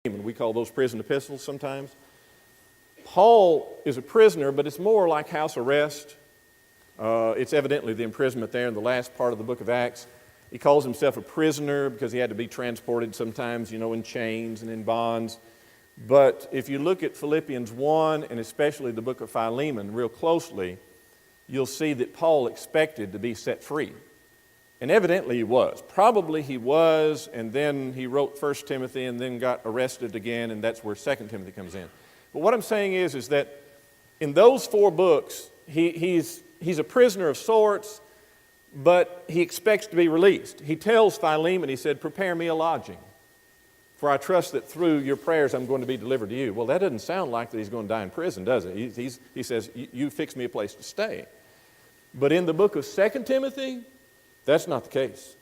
and we call those prison epistles sometimes. Paul is a prisoner, but it's more like house arrest. It's evidently the imprisonment there in the last part of the book of Acts. He calls himself a prisoner because he had to be transported sometimes, in chains and in bonds. But if you look at Philippians 1 and especially the book of Philemon real closely, you'll see that Paul expected to be set free. And evidently he was. Probably he was, and then he wrote 1 Timothy and then got arrested again, and that's where 2 Timothy comes in. But what I'm saying is that in those 4 books, he's a prisoner of sorts, but he expects to be released. He tells Philemon, he said, "Prepare me a lodging, for I trust that through your prayers I'm going to be delivered to you." Well, that doesn't sound like that he's going to die in prison, does it? He says, "You fix me a place to stay." But in the book of 2 Timothy, that's not the case.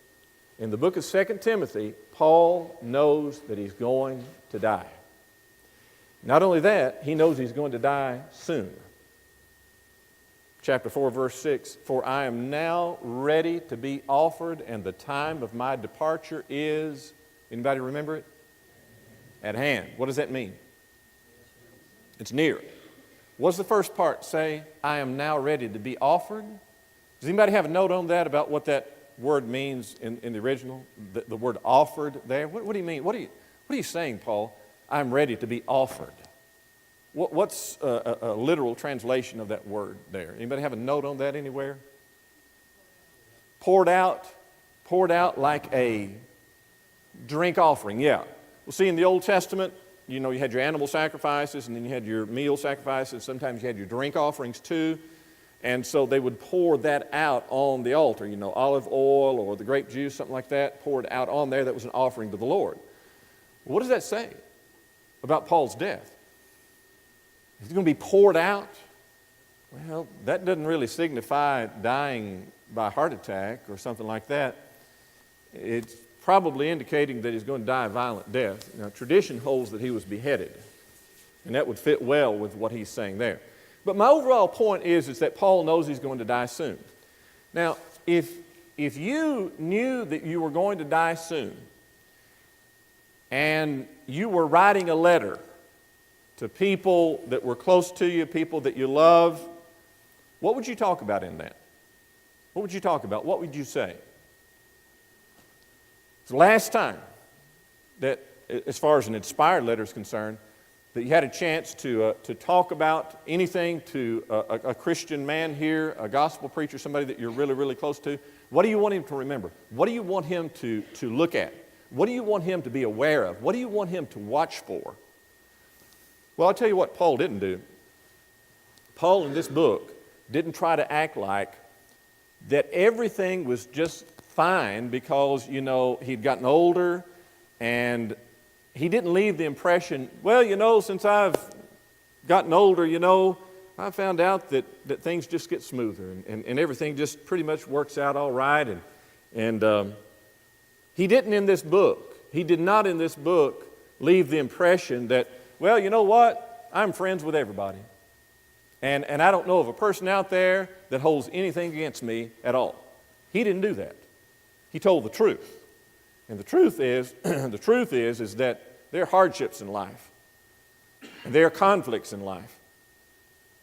In the book of 2 Timothy, Paul knows that he's going to die. Not only that, he knows he's going to die soon. Chapter 4, verse 6, "For I am now ready to be offered, and the time of my departure is," anybody remember it? At hand. What does that mean? It's near. What does the first part say? I am now ready to be offered. Does anybody have a note on that about what that word means in the original? The word offered there. What do you mean? What are you saying, Paul? I'm ready to be offered. What's a literal translation of that word there? Anybody have a note on that anywhere? Poured out like a drink offering, yeah. Well, see, in the Old Testament, you had your animal sacrifices, and then you had your meal sacrifices. Sometimes you had your drink offerings too. And so they would pour that out on the altar, olive oil or the grape juice, something like that, poured out on there. That was an offering to the Lord. What does that say about Paul's death? Is it going to be poured out? Well, that doesn't really signify dying by heart attack or something like that. It's probably indicating that he's going to die a violent death. Now, tradition holds that he was beheaded, and that would fit well with what he's saying there. But my overall point is that Paul knows he's going to die soon. Now, if you knew that you were going to die soon, and you were writing a letter to people that were close to you, people that you love, what would you talk about in that? What would you talk about? What would you say? It's the last time that, as far as an inspired letter is concerned, that you had a chance to talk about anything to a Christian man here, a gospel preacher, somebody that you're really, really close to. What do you want him to remember? What do you want him to look at? What do you want him to be aware of? What do you want him to watch for? Well, I'll tell you what Paul didn't do. Paul in this book didn't try to act like that everything was just fine because, he'd gotten older, and he didn't leave the impression, well, since I've gotten older, I found out that things just get smoother and everything just pretty much works out all right. And he didn't in this book. He did not in this book leave the impression that, well, you know what? I'm friends with everybody. And I don't know of a person out there that holds anything against me at all. He didn't do that. He told the truth. And the truth is that there are hardships in life. And there are conflicts in life.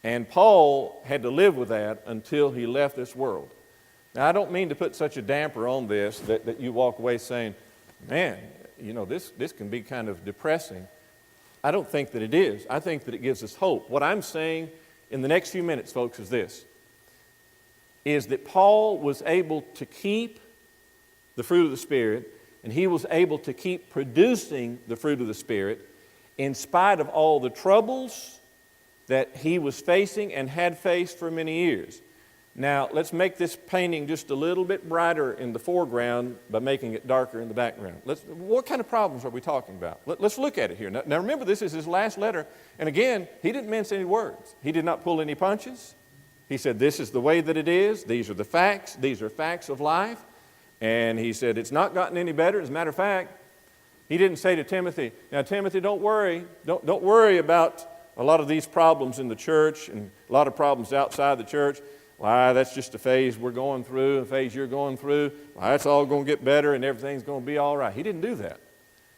And Paul had to live with that until he left this world. Now, I don't mean to put such a damper on this that you walk away saying, man, this can be kind of depressing. I don't think that it is. I think that it gives us hope. What I'm saying in the next few minutes, folks, is this, is that Paul was able to keep the fruit of the Spirit, and he was able to keep producing the fruit of the Spirit in spite of all the troubles that he was facing and had faced for many years. Now, let's make this painting just a little bit brighter in the foreground by making it darker in the background. What kind of problems are we talking about? Let's look at it here. Now, remember, this is his last letter, and again, he didn't mince any words. He did not pull any punches. He said, this is the way that it is. These are the facts. These are facts of life. And he said, it's not gotten any better. As a matter of fact, he didn't say to Timothy, now, Timothy, don't worry. Don't worry about a lot of these problems in the church and a lot of problems outside the church. Why, that's just a phase we're going through, a phase you're going through. Why, that's all going to get better and everything's going to be all right. He didn't do that.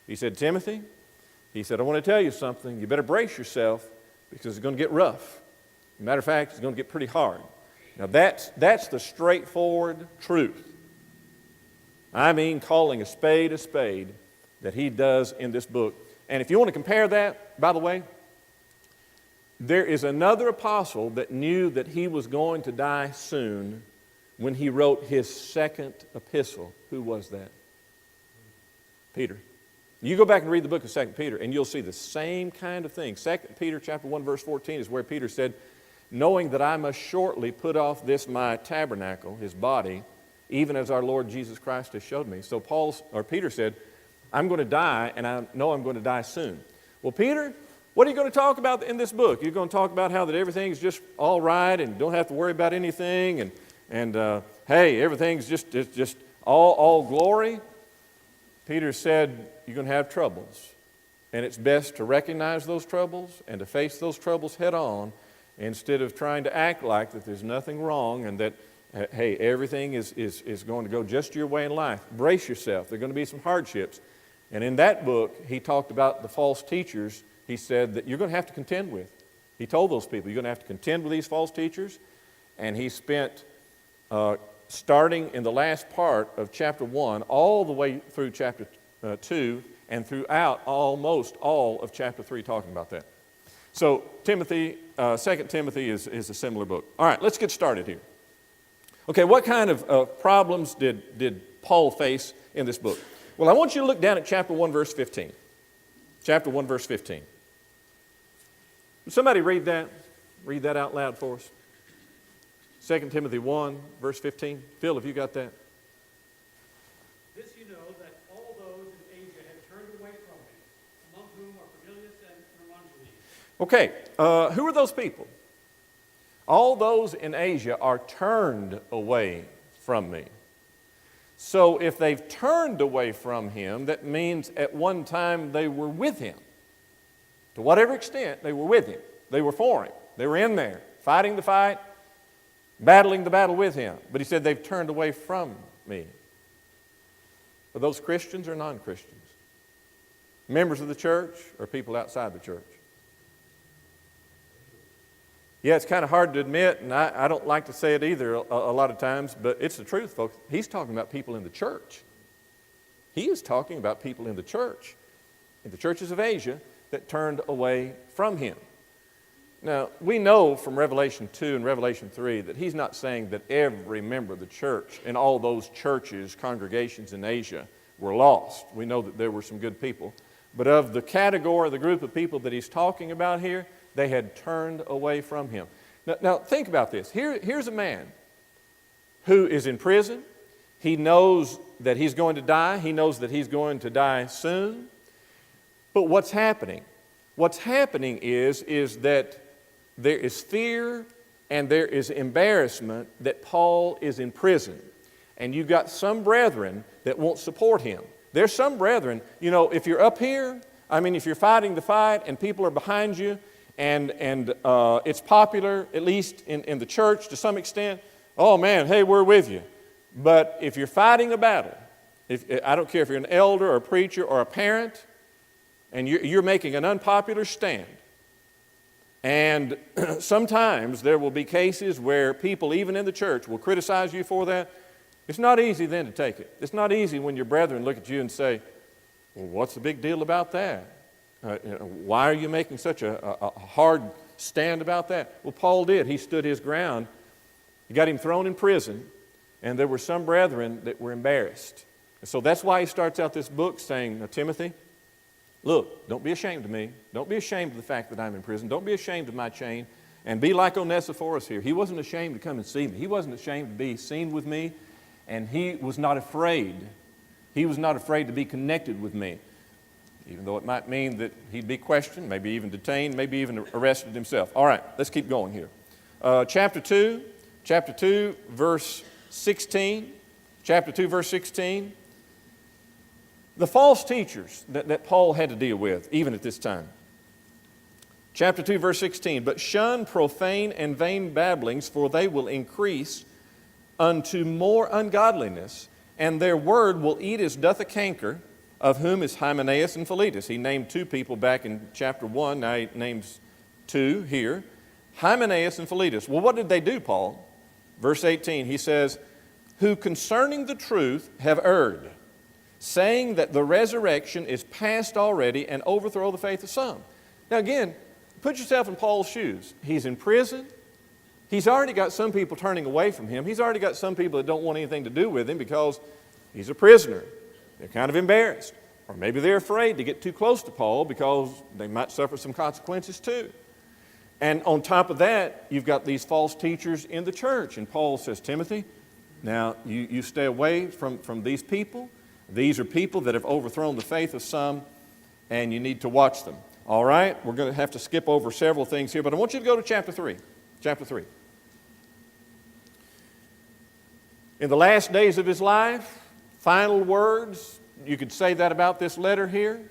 He said, Timothy, he said, I want to tell you something. You better brace yourself because it's going to get rough. As a matter of fact, it's going to get pretty hard. Now that's the straightforward truth. I mean, calling a spade that he does in this book. And if you want to compare that, by the way, there is another apostle that knew that he was going to die soon when he wrote his second epistle. Who was that? Peter. You go back and read the book of 2 Peter, and you'll see the same kind of thing. 2 Peter chapter 1, verse 14 is where Peter said, knowing that I must shortly put off this my tabernacle, his body, even as our Lord Jesus Christ has showed me. So Peter said, I'm going to die, and I know I'm going to die soon. Well, Peter, what are you going to talk about in this book? You're going to talk about how that everything's just all right and don't have to worry about anything, and hey, everything's just all glory? Peter said, you're going to have troubles, and it's best to recognize those troubles and to face those troubles head on instead of trying to act like that there's nothing wrong and that, hey, everything is going to go just your way in life. Brace yourself. There are going to be some hardships. And in that book, he talked about the false teachers, he said, that you're going to have to contend with. He told those people, you're going to have to contend with these false teachers. And he spent, starting in the last part of chapter 1, all the way through chapter 2, and throughout almost all of chapter 3 talking about that. So Timothy, 2 Timothy is a similar book. All right, let's get started here. Okay, what kind of problems did Paul face in this book? Well, I want you to look down at chapter 1, verse 15. Chapter 1, verse 15. Would somebody read that? Read that out loud for us. 2 Timothy 1, verse 15. Phil, have you got that? This you know, that all those in Asia have turned away from him, among whom are Cornelius and Hermongenes. Okay, who are those people? All those in Asia are turned away from me. So if they've turned away from him, that means at one time they were with him. To whatever extent, they were with him. They were for him. They were in there, fighting the fight, battling the battle with him. But he said they've turned away from me. Are those Christians or non-Christians? Members of the church or people outside the church? Yeah, it's kind of hard to admit, and I don't like to say it either a lot of times, but it's the truth, folks. He's talking about people in the church. He is talking about people in the church, in the churches of Asia, that turned away from him. Now, we know from Revelation 2 and Revelation 3 that he's not saying that every member of the church in all those churches, congregations in Asia were lost. We know that there were some good people. But of the category, the group of people that he's talking about here, they had turned away from him. Now think about this. Here's a man who is in prison. He knows that he's going to die. He knows that he's going to die soon. But what's happening? What's happening is that there is fear and there is embarrassment that Paul is in prison. And you've got some brethren that won't support him. There's some brethren, you know, if you're up here, if you're fighting the fight and people are behind you, and it's popular, at least in the church to some extent, oh man, hey, we're with you. But if you're fighting a battle, I don't care if you're an elder or a preacher or a parent, and you're making an unpopular stand, and sometimes there will be cases where people, even in the church, will criticize you for that. It's not easy then to take it. It's not easy when your brethren look at you and say, well, what's the big deal about that? Why are you making such a hard stand about that? Well, Paul did. He stood his ground. He got him thrown in prison, and there were some brethren that were embarrassed. And so that's why he starts out this book saying, Timothy, look, don't be ashamed of me. Don't be ashamed of the fact that I'm in prison. Don't be ashamed of my chain. And be like Onesiphorus here. He wasn't ashamed to come and see me. He wasn't ashamed to be seen with me, and he was not afraid. He was not afraid to be connected with me, even though it might mean that he'd be questioned, maybe even detained, maybe even arrested himself. All right, let's keep going here. Chapter 2, verse 16. Chapter 2, verse 16. The false teachers that Paul had to deal with, even at this time. Chapter 2, verse 16. But shun profane and vain babblings, for they will increase unto more ungodliness, and their word will eat as doth a canker, of whom is Hymenaeus and Philetus. He named two people back in chapter 1. Now he names two here. Hymenaeus and Philetus. Well, what did they do, Paul? Verse 18, he says, who concerning the truth have erred, saying that the resurrection is past already and overthrow the faith of some. Now again, put yourself in Paul's shoes. He's in prison. He's already got some people turning away from him. He's already got some people that don't want anything to do with him because he's a prisoner. They're kind of embarrassed. Or maybe they're afraid to get too close to Paul because they might suffer some consequences too. And on top of that, you've got these false teachers in the church. And Paul says, Timothy, now you stay away from these people. These are people that have overthrown the faith of some, and you need to watch them. All right? We're going to have to skip over several things here, but I want you to go to chapter 3. Chapter 3. In the last days of his life, final words, you could say that about this letter here.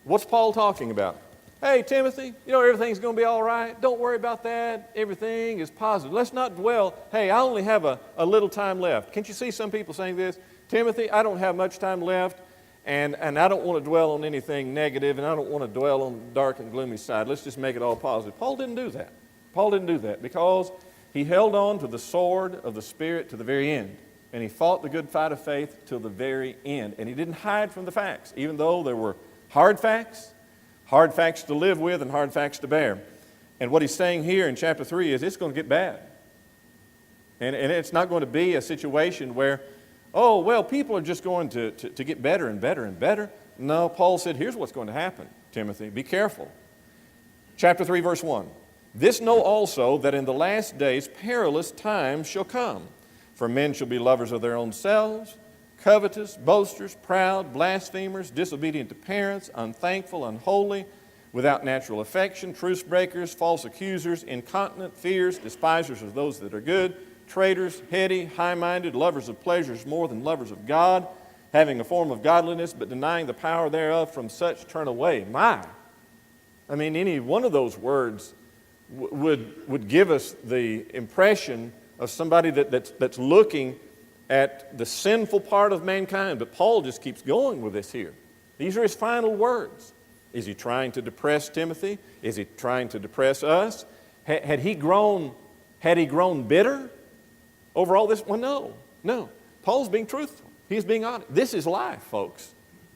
What's Paul talking about? Hey, Timothy, everything's going to be all right. Don't worry about that. Everything is positive. Let's not dwell. Hey, I only have a little time left. Can't you see some people saying this? Timothy, I don't have much time left, and I don't want to dwell on anything negative, and I don't want to dwell on the dark and gloomy side. Let's just make it all positive. Paul didn't do that. Paul didn't do that because he held on to the sword of the Spirit to the very end, and he fought the good fight of faith till the very end, and he didn't hide from the facts, even though there were hard facts to live with and hard facts to bear. And what he's saying here in chapter 3 is it's going to get bad. And it's not going to be a situation where, oh, well, people are just going to get better and better and better. No, Paul said, here's what's going to happen, Timothy. Be careful. Chapter 3, verse 1. This know also that in the last days perilous times shall come. For men shall be lovers of their own selves, covetous, boasters, proud, blasphemers, disobedient to parents, unthankful, unholy, without natural affection, truce breakers, false accusers, incontinent, fierce, despisers of those that are good, traitors, heady, high-minded, lovers of pleasures more than lovers of God, having a form of godliness, but denying the power thereof, from such turn away. Any one of those words would give us the impression of somebody that's looking at the sinful part of mankind. But Paul just keeps going with this here. These are his final words. Is he trying to depress Timothy? Is he trying to depress us? Had he grown bitter over all this? Well, no. Paul's being truthful. He's being honest. This is life, folks.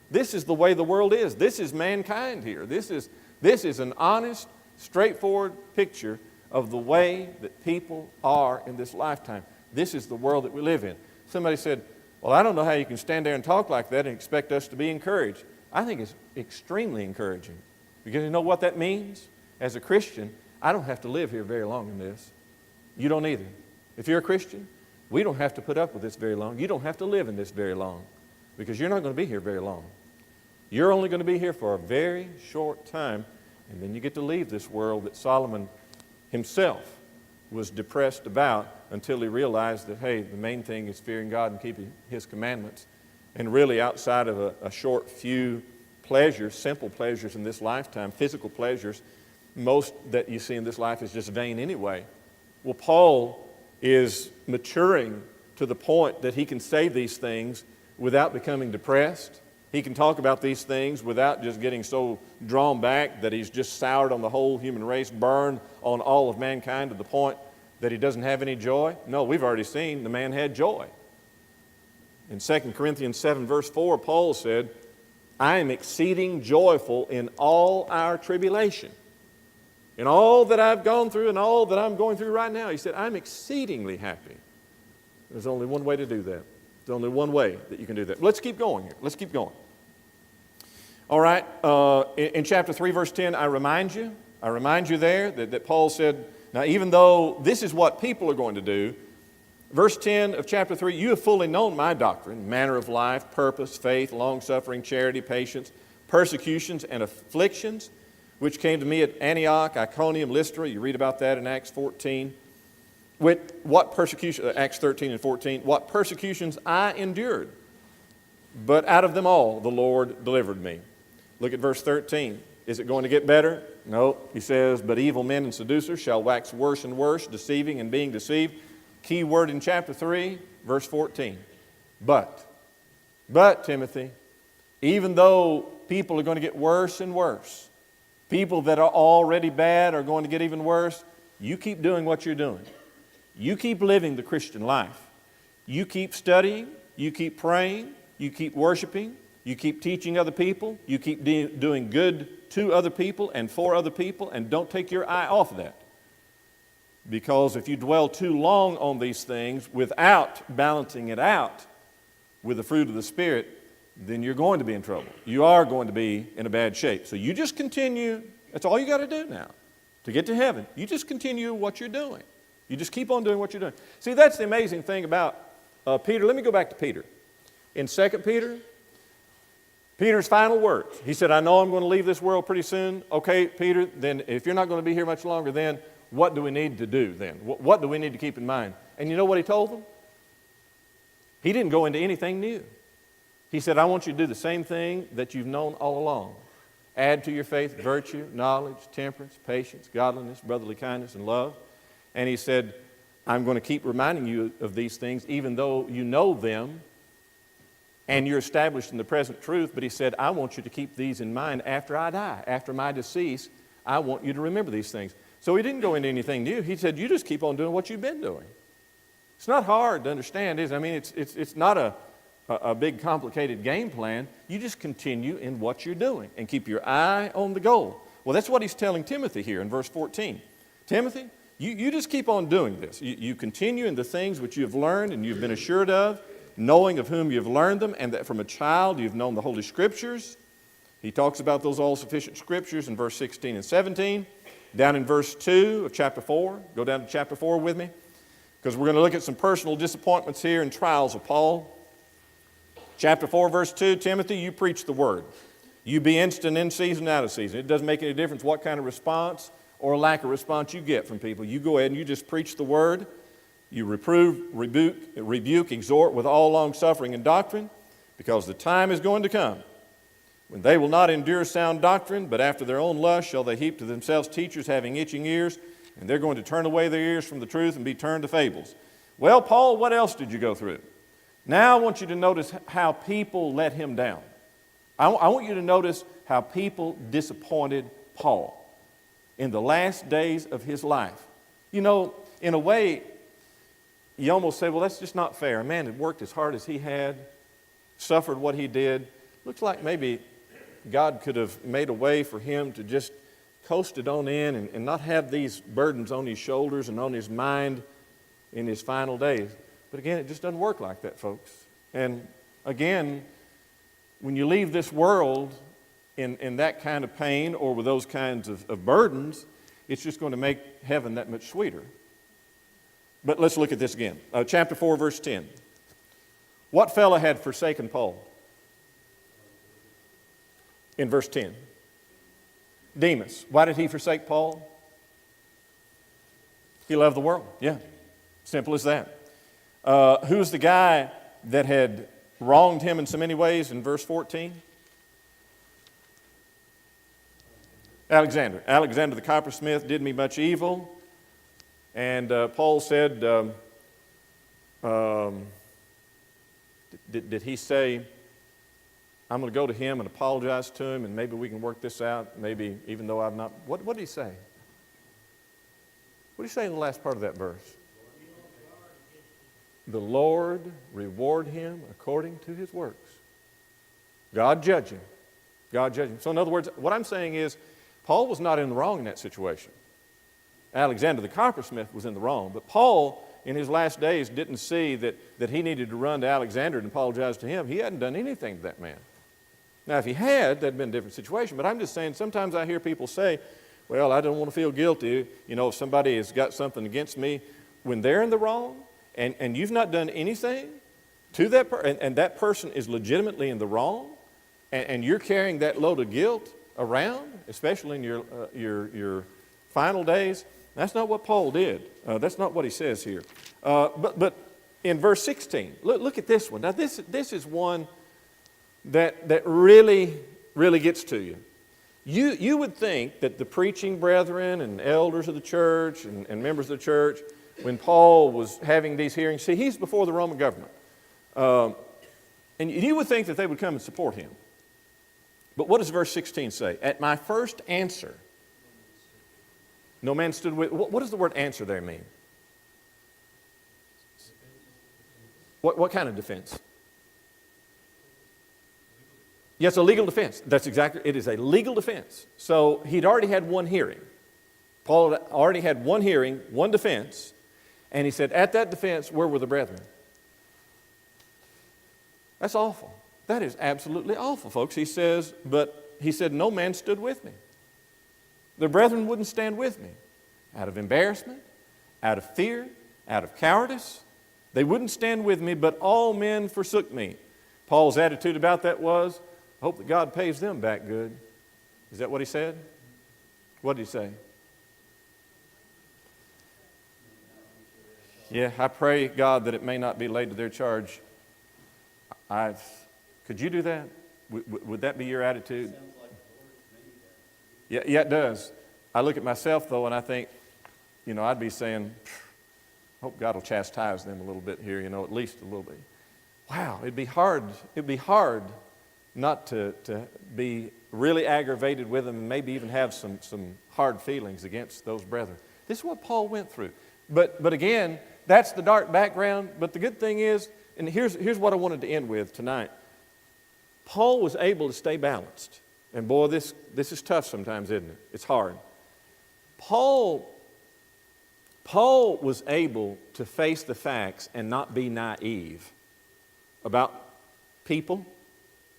This is the way the world is. This is mankind here. This is an honest, straightforward picture of the way that people are in this lifetime. This is the world that we live in. Somebody said, well, I don't know how you can stand there and talk like that and expect us to be encouraged. I think it's extremely encouraging. Because you know what that means? As a Christian, I don't have to live here very long in this. You don't either. If you're a Christian, we don't have to put up with this very long. You don't have to live in this very long. Because you're not going to be here very long. You're only going to be here for a very short time. And then you get to leave this world that Solomon himself was depressed about until he realized that, hey, the main thing is fearing God and keeping His commandments. And really outside of a short few pleasures, simple pleasures in this lifetime, physical pleasures, most that you see in this life is just vain anyway. Well, Paul is maturing to the point that he can say these things without becoming depressed. He can talk about these things without just getting so drawn back that he's just soured on the whole human race, burned on all of mankind to the point that he doesn't have any joy. No, we've already seen the man had joy. In 2 Corinthians 7, verse 4, Paul said, I am exceeding joyful in all our tribulation. In all that I've gone through and all that I'm going through right now, he said, I'm exceedingly happy. There's only one way to do that. There's only one way that you can do that. Let's keep going here. Let's keep going. All right, in chapter 3, verse 10, I remind you there that Paul said, now even though this is what people are going to do, verse 10 of chapter 3, you have fully known my doctrine, manner of life, purpose, faith, long-suffering, charity, patience, persecutions, and afflictions, which came to me at Antioch, Iconium, Lystra. You read about that in Acts 14. With what persecution, Acts 13 and 14, what persecutions I endured, but out of them all the Lord delivered me. Look at verse 13. Is it going to get better? No. He says, but evil men and seducers shall wax worse and worse, deceiving and being deceived. Key word in chapter 3, verse 14. But, Timothy, Even though people are going to get worse and worse, people that are already bad are going to get even worse, you keep doing what you're doing. You keep living the Christian life. You keep studying, you keep praying, you keep worshiping, you keep teaching other people, you keep doing good to other people and for other people, and don't take your eye off of that. Because if you dwell too long on these things without balancing it out with the fruit of the Spirit, then you're going to be in trouble. You are going to be in a bad shape. So you just continue. That's all you got to do now to get to heaven. You just continue what you're doing. You just keep on doing what you're doing. See, that's the amazing thing about Peter. Let me go back to Peter. In 2 Peter, Peter's final words. He said, I know I'm going to leave this world pretty soon. Okay, Peter, then if you're not going to be here much longer, then what do we need to do then? What do we need to keep in mind? And you know what he told them? He didn't go into anything new. He said, I want you to do the same thing that you've known all along. Add to your faith virtue, knowledge, temperance, patience, godliness, brotherly kindness, and love. And he said, I'm going to keep reminding you of these things even though you know them and you're established in the present truth. But he said, I want you to keep these in mind after I die. After my decease, I want you to remember these things. So he didn't go into anything new. He said, you just keep on doing what you've been doing. It's not hard to understand, is it? I mean, it's not a big complicated game plan. You just continue in what you're doing and keep your eye on the goal. Well, that's what he's telling Timothy here in verse 14. Timothy, you just keep on doing this. You continue in the things which you have learned and you've been assured of, knowing of whom you've learned them, and that from a child you've known the Holy Scriptures. He talks about those all-sufficient Scriptures in verse 16 and 17. Down in verse 2 of chapter 4, go down to chapter 4 with me, because we're going to look at some personal disappointments here and trials of Paul. Chapter 4, verse 2, Timothy, you preach the word. You be instant in season, out of season. It doesn't make any difference what kind of response or lack of response you get from people. You go ahead and you just preach the word. You reprove, rebuke, exhort with all long suffering and doctrine, because the time is going to come when they will not endure sound doctrine, but after their own lust shall they heap to themselves teachers having itching ears, and they're going to turn away their ears from the truth and be turned to fables. Well, Paul, what else did you go through? Now I want you to notice how people let him down. I want you to notice how people disappointed Paul in the last days of his life. You know, in a way, you almost say, well, that's just not fair. A man had worked as hard as he had, suffered what he did. Looks like maybe God could have made a way for him to just coast it on in and not have these burdens on his shoulders and on his mind in his final days. But again, it just doesn't work like that, folks. And again, when you leave this world in that kind of pain or with those kinds of burdens, it's just going to make heaven that much sweeter. But let's look at this again. Chapter 4, verse 10. What fellow had forsaken Paul? In verse 10. Demas. Why did he forsake Paul? He loved the world. Yeah, simple as that. Who's the guy that had wronged him in so many ways in verse 14? Alexander. Alexander the coppersmith did me much evil. And Paul said, did he say, I'm going to go to him and apologize to him and maybe we can work this out, maybe even though I've not... What did he say? What did he say in the last part of that verse? The Lord reward him according to his works. God judge him. God judge him. So in other words, what I'm saying is, Paul was not in the wrong in that situation. Alexander the coppersmith was in the wrong, but Paul, in his last days, didn't see that he needed to run to Alexander and apologize to him. He hadn't done anything to that man. Now, if he had, that'd been a different situation, but I'm just saying, sometimes I hear people say, well, I don't want to feel guilty, if somebody has got something against me, when they're in the wrong, and you've not done anything to that person, and that person is legitimately in the wrong, and you're carrying that load of guilt around, especially in your final days, that's not what Paul did. That's not what he says here. But in verse 16, look at this one. Now this is one that really, really gets to you. You would think that the preaching brethren and elders of the church and members of the church, when Paul was having these hearings, see, he's before the Roman government. And you would think that they would come and support him. But what does verse 16 say? At my first answer, no man stood with. What does the word answer there mean? What kind of defense? Yes, a legal defense. That's exactly, it is a legal defense. So he'd already had one hearing. Paul had already had one hearing, one defense, and he said, at that defense, where were the brethren? That's awful. That is absolutely awful, folks. He said, no man stood with me. The brethren wouldn't stand with me. Out of embarrassment, out of fear, out of cowardice. They wouldn't stand with me, but all men forsook me. Paul's attitude about that was, I hope that God pays them back good. Is that what he said? What did he say? Yeah, I pray, God, that it may not be laid to their charge. Could you do that? Would that be your attitude? Yeah, it does. I look at myself, though, and I think, I'd be saying, hope God will chastise them a little bit here, at least a little bit. Wow, it'd be hard not to be really aggravated with them and maybe even have some hard feelings against those brethren. This is what Paul went through. But again, that's the dark background. But the good thing is, and here's what I wanted to end with tonight. Paul was able to stay balanced. And boy, this is tough sometimes, isn't it? It's hard. Paul was able to face the facts and not be naive about people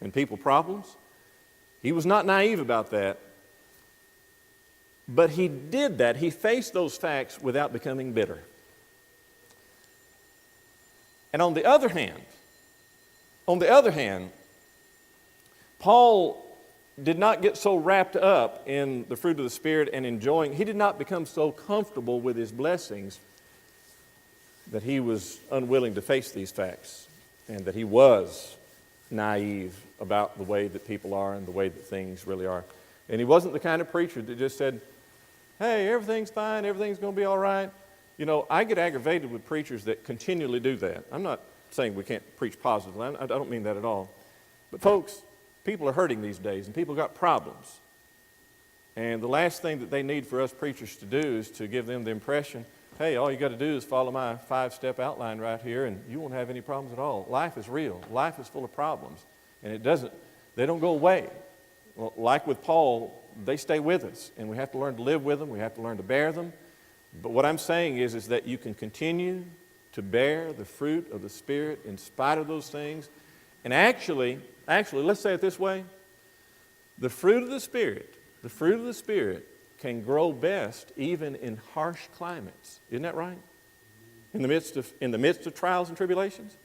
and people problems. He was not naive about that. But he did that. He faced those facts without becoming bitter. And on the other hand, Paul did not get so wrapped up in the fruit of the Spirit and enjoying. He did not become so comfortable with his blessings that he was unwilling to face these facts and that he was naive about the way that people are and the way that things really are. And he wasn't the kind of preacher that just said, hey, everything's fine, everything's going to be all right. I get aggravated with preachers that continually do that. I'm not saying we can't preach positively. I don't mean that at all. But folks, people are hurting these days, and people got problems. And the last thing that they need for us preachers to do is to give them the impression, hey, all you got to do is follow my 5-step outline right here, and you won't have any problems at all. Life is real. Life is full of problems, and they don't go away. Well, like with Paul, they stay with us, and we have to learn to live with them. We have to learn to bear them. But what I'm saying is that you can continue to bear the fruit of the Spirit in spite of those things. And actually, let's say it this way. The fruit of the Spirit can grow best even in harsh climates. Isn't that right? In the midst of trials and tribulations.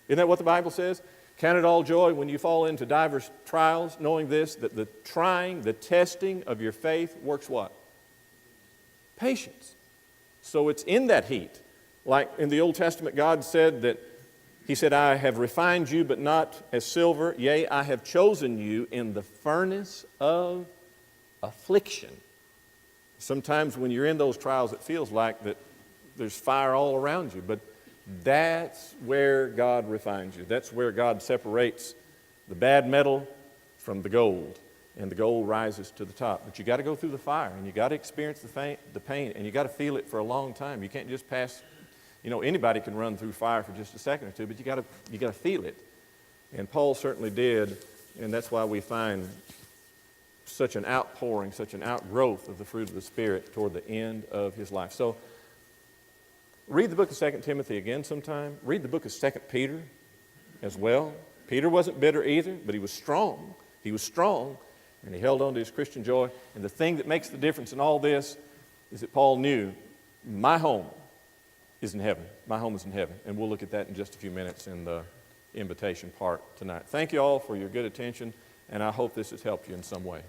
Isn't that what the Bible says? Count it all joy when you fall into diverse trials, knowing this, that the trying, the testing of your faith works what? Patience. So it's in that heat. Like in the Old Testament, God said that, He said, I have refined you, but not as silver. Yea, I have chosen you in the furnace of affliction. Sometimes when you're in those trials, it feels like that there's fire all around you, but that's where God refines you. That's where God separates the bad metal from the gold, and the gold rises to the top. But you got to go through the fire, and you got to experience the pain, and you got to feel it for a long time. You can't just pass. Anybody can run through fire for just a second or two, but you got to feel it. And Paul certainly did, and that's why we find such an outpouring, such an outgrowth of the fruit of the Spirit toward the end of his life. So read the book of 2 Timothy again sometime. Read the book of 2 Peter as well. Peter wasn't bitter either, but he was strong. He was strong, and he held on to his Christian joy. And the thing that makes the difference in all this is that Paul knew, my home is in heaven. My home is in heaven. And we'll look at that in just a few minutes in the invitation part tonight. Thank you all for your good attention, and I hope this has helped you in some way.